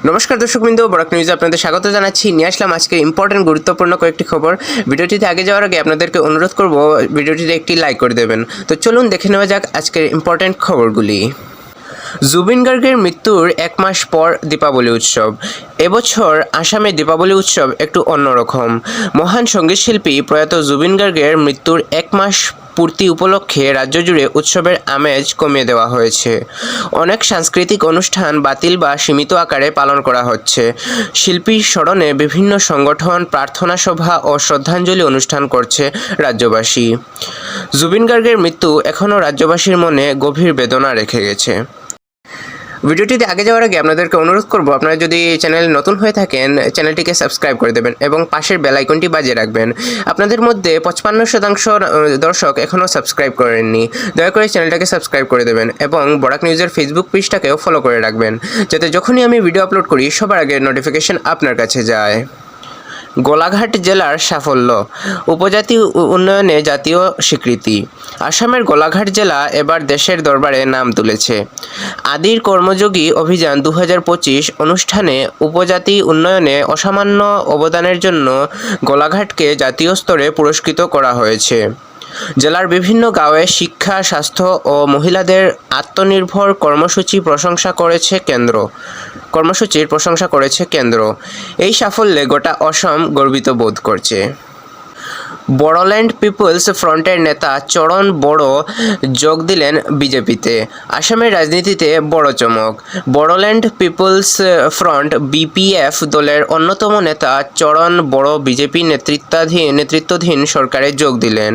নমস্কার দর্শকবৃন্দ, বরাক নিউজে আপনাদের স্বাগত জানাচ্ছি। নিয়ে আসলাম আজকে ইম্পর্টেন্ট গুরুত্বপূর্ণ কয়েকটি খবর। ভিডিওটিতে আগে যাওয়ার আগে আপনাদেরকে অনুরোধ করব ভিডিওটিতে একটি লাইক করে দেবেন। তো চলুন দেখে নেওয়া যাক আজকের ইম্পর্টেন্ট খবরগুলি। জুবিন গার্গের মৃত্যুর এক মাস পর দীপাবলি উৎসব। এবছর আসামে দীপাবলি উৎসব একটু অন্যরকম। মহান সঙ্গীতশিল্পী প্রয়াত জুবিন গার্গের মৃত্যুর এক মাস পূর্তি উপলক্ষে রাজ্য জুড়ে উৎসবের আমেজ কমিয়ে দেওয়া হয়েছে। অনেক সাংস্কৃতিক অনুষ্ঠান বাতিল বা সীমিত আকারে পালন করা হচ্ছে। শিল্পীর স্মরণে বিভিন্ন সংগঠন প্রার্থনা সভা ও শ্রদ্ধাঞ্জলি অনুষ্ঠান করছে রাজ্যবাসী। জুবিন গার্গের মৃত্যু এখনও রাজ্যবাসীর মনে গভীর বেদনা রেখে গেছে। ভিডিওটিতে আগে যাওয়ার আগে আপনাদেরকে অনুরোধ করব, আপনারা যদি চ্যানেল নতুন হয়ে থাকেন চ্যানেলটিকে সাবস্ক্রাইব করে দেবেন এবং পাশের বেল আইকনটি বাজিয়ে রাখবেন। আপনাদের মধ্যে 55% দর্শক এখনও সাবস্ক্রাইব করেননি। দয়া করে চ্যানেলটাকে সাবস্ক্রাইব করে দেবেন এবং বরাক নিউজের ফেসবুক পেজটাকেও ফলো করে রাখবেন, যাতে যখনই আমি ভিডিও আপলোড করি সবার আগে নোটিফিকেশন আপনার কাছে যায়। গোলাঘাট জেলার সাফল্য, উপজাতি উন্নয়নে জাতীয় স্বীকৃতি। আসামের গোলাঘাট জেলা এবার দেশের দরবারে নাম তুলেছে। আদির কর্মযোগী অভিযান 2025 অনুষ্ঠানে উপজাতি উন্নয়নে অসামান্য অবদানের জন্য গোলাঘাটকে জাতীয় স্তরে পুরস্কৃত করা হয়েছে। জেলার বিভিন্ন গাঁওয়ে শিক্ষা, স্বাস্থ্য ও মহিলাদের আত্মনির্ভর কর্মসূচির প্রশংসা করেছে কেন্দ্র। এই সাফল্যে গোটা অসম গর্বিত বোধ করছে। বড়োল্যান্ড পিপলস ফ্রন্টের নেতা চরণ বড়ো যোগ দিলেন বিজেপিতে। আসামের রাজনীতিতে বড় চমক। বড়োল্যান্ড পিপলস ফ্রন্ট বিপিএফ দলের অন্যতম নেতা চরণ বড়ো বিজেপি নেতৃত্বাধীন সরকারে যোগ দিলেন।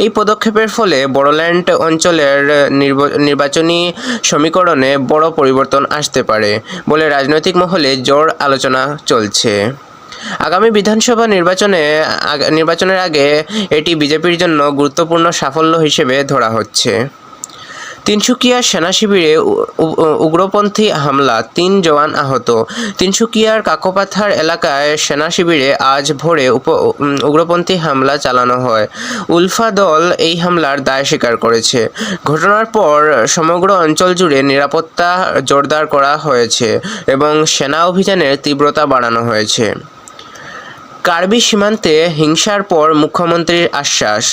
এই পদক্ষেপের ফলে বড়োল্যান্ড অঞ্চলের নির্বাচনী সমীকরণে বড় পরিবর্তন আসতে পারে বলে রাজনৈতিক মহলে জোর আলোচনা চলছে। আগামী বিধানসভা নির্বাচনের আগে এটি বিজেপির জন্য গুরুত্বপূর্ণ সাফল্য হিসেবে ধরা হচ্ছে। তিনসুকিয়া সেনা শিবিরে উগ্রপন্থী হামলা, 3 জওয়ান আহত। তিনসুকিয়ার কাকোপাথার এলাকায় সেনা শিবিরে আজ ভোরে উগ্রপন্থী হামলা চালানো হয়। উলফা দল এই হামলার দায় স্বীকার করেছে। ঘটনার পর সমগ্র অঞ্চল জুড়ে নিরাপত্তা জোরদার করা হয়েছে এবং সেনা অভিযানের তীব্রতা বাড়ানো হয়েছে। কার্বি সীমান্তে হিংসার পর মুখ্যমন্ত্রীর আশ্বাস।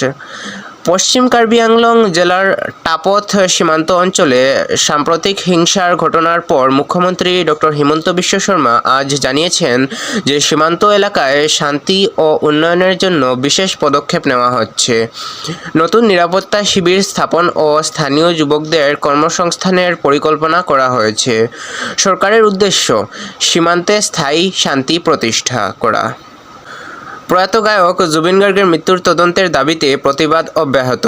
পশ্চিম কার্বি আংলং জেলার টাপথ সীমান্ত অঞ্চলে সাম্প্রতিক হিংসার ঘটনার পর মুখ্যমন্ত্রী ডক্টর হিমন্ত বিশ্ব শর্মা আজ জানিয়েছেন যে সীমান্ত এলাকায় শান্তি ও উন্নয়নের জন্য বিশেষ পদক্ষেপ নেওয়া হচ্ছে। নতুন নিরাপত্তা শিবির স্থাপন ও স্থানীয় যুবকদের কর্মসংস্থানের পরিকল্পনা করা হয়েছে। সরকারের উদ্দেশ্য সীমান্তে স্থায়ী শান্তি প্রতিষ্ঠা করা। প্রয়াত গায়ক জুবিন গার্গের মৃত্যুর তদন্তের দাবিতে প্রতিবাদ অব্যাহত।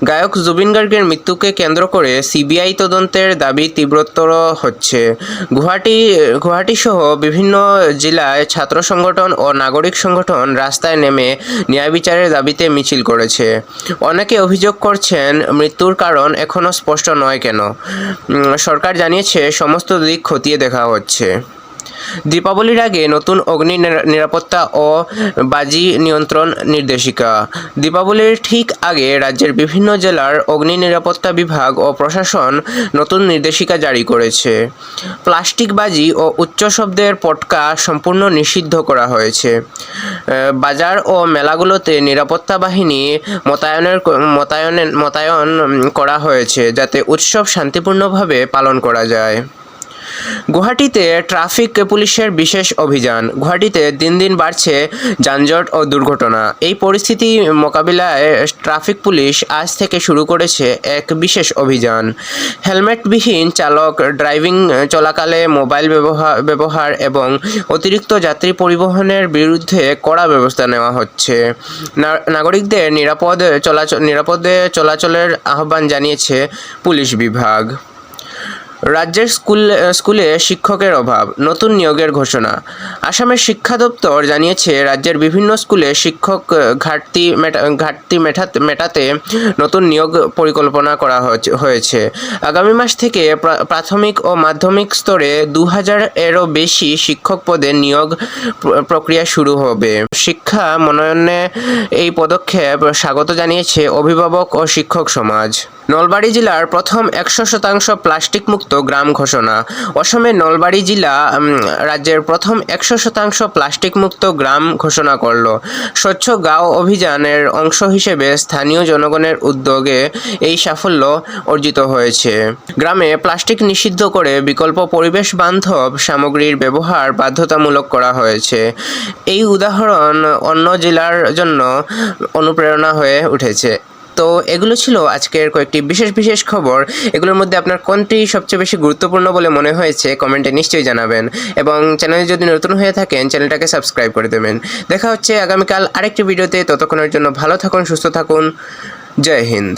গায়ক জুবিন গার্গের মৃত্যুকে কেন্দ্র করে সিবিআই তদন্তের দাবি তীব্রতর হচ্ছে। গুয়াহাটি সহ বিভিন্ন জেলায় ছাত্র সংগঠন ও নাগরিক সংগঠন রাস্তায় নেমে ন্যায় বিচারের দাবিতে মিছিল করেছে। অনেকে অভিযোগ করছেন মৃত্যুর কারণ এখনও স্পষ্ট নয় কেন। সরকার জানিয়েছে সমস্ত দিক খতিয়ে দেখা হচ্ছে। দীপাবলির আগে নতুন অগ্নি নিরাপত্তা ও বাজি নিয়ন্ত্রণ নির্দেশিকা। দীপাবলির ঠিক আগে রাজ্যের বিভিন্ন জেলার অগ্নি নিরাপত্তা বিভাগ ও প্রশাসন নতুন নির্দেশিকা জারি করেছে। প্লাস্টিক বাজি ও উচ্চ শব্দের পটকা সম্পূর্ণ নিষিদ্ধ করা হয়েছে। বাজার ও মেলাগুলোতে নিরাপত্তা বাহিনী মোতায়েন করা হয়েছে যাতে উৎসব শান্তিপূর্ণভাবে পালন করা যায়। গুয়াহাটিতে ট্রাফিক পুলিশের বিশেষ অভিযান। গুয়াহাটিতে দিন দিন বাড়ছে যানজট ও দুর্ঘটনা। এই পরিস্থিতি মোকাবিলায় ট্রাফিক পুলিশ আজ থেকে শুরু করেছে এক বিশেষ অভিযান। হেলমেটবিহীন চালক, ড্রাইভিং চলাকালে মোবাইল ব্যবহার এবং অতিরিক্ত যাত্রী পরিবহনের বিরুদ্ধে কড়া ব্যবস্থা নেওয়া হচ্ছে। নাগরিকদের নিরাপদে চলাচলের আহ্বান জানিয়েছে পুলিশ বিভাগ। রাজ্যের স্কুলে শিক্ষকের অভাব, নতুন নিয়োগের ঘোষণা। আসামের শিক্ষা দপ্তর জানিয়েছে রাজ্যের বিভিন্ন স্কুলে শিক্ষক ঘাটতি মেটাতে নতুন নিয়োগ পরিকল্পনা করা হয়েছে। আগামী মাস থেকে প্রাথমিক ও মাধ্যমিক স্তরে 2000-এরও বেশি শিক্ষক পদে নিয়োগ প্রক্রিয়া শুরু হবে। শিক্ষা মনোনয়নে এই পদক্ষেপ স্বাগত জানিয়েছে অভিভাবক ও শিক্ষক সমাজ। নলবাড়ী জেলার প্রথম 100% প্লাস্টিক মুক্ত গ্রাম ঘোষণা। অসমের নলবাড়ী জেলা রাজ্যের প্রথম 100% প্লাস্টিক মুক্ত গ্রাম ঘোষণা করল। স্বচ্ছ গাঁও অভিযানের অংশ হিসেবে স্থানীয় জনগণের উদ্যোগে এই সাফল্য অর্জিত হয়েছে। গ্রামে প্লাস্টিক নিষিদ্ধ করে বিকল্প পরিবেশ বান্ধব সামগ্রীর ব্যবহার বাধ্যতামূলক করা হয়েছে। এই উদাহরণ অন্য জেলার জন্য অনুপ্রেরণা হয়ে উঠেছে। তো এগুলো ছিল আজকের কয়েকটি বিশেষ খবর। এগুলোর মধ্যে আপনার কোনটি সবচেয়ে বেশি গুরুত্বপূর্ণ বলে মনে হয়েছে কমেন্টে নিশ্চয়ই জানাবেন, এবং চ্যানেলে যদি নতুন হয়ে থাকেন চ্যানেলটাকে সাবস্ক্রাইব করে দেবেন। দেখা হচ্ছে আগামীকাল আরেকটি ভিডিওতে। ততক্ষণের জন্য ভালো থাকুন, সুস্থ থাকুন। জয় হিন্দ।